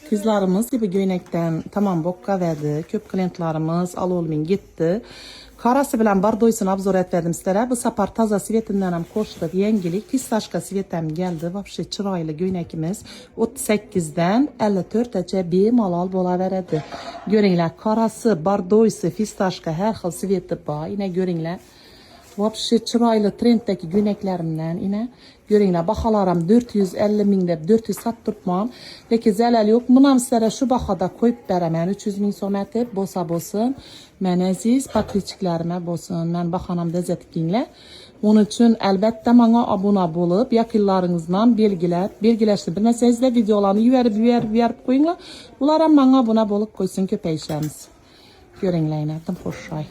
Kızlarımız gibi göynekten tamam bokka verdi. Köp klientlarımız al olmayın gitti. Karası bilen bardoysunu abzor etverdim sizlere. Bu sapar taza svetinden hem koştuk. Yengilik. Pistaşka svetem geldi. Vapşi çıraylı göynekimiz 38'den 54'e bir malal bola veredi. Görünler karası, bardoysu, pistaşka her xil sveti var. Yine görünler. Vapşi çıraylı trenddeki göyneklerimden yine görünler. Bahalarım 450 min deb 400 sattırtmam. Lekin zelal yok. Bunam sizlere şu bahada koyup beremem. 300 min so'm etib bosa bo'lsin. Men aziz patriçiklarime bo'lsin. Men bahanamda zetkinglar. Onun için elbette bana abone olup yakınlarınızdan belgileşti. Bilmeseniz de videolarını yuvarıp koyunlar. Bunlar hem bana abone olup koysun köpeyişlerimiz. Görünler, hoş ay.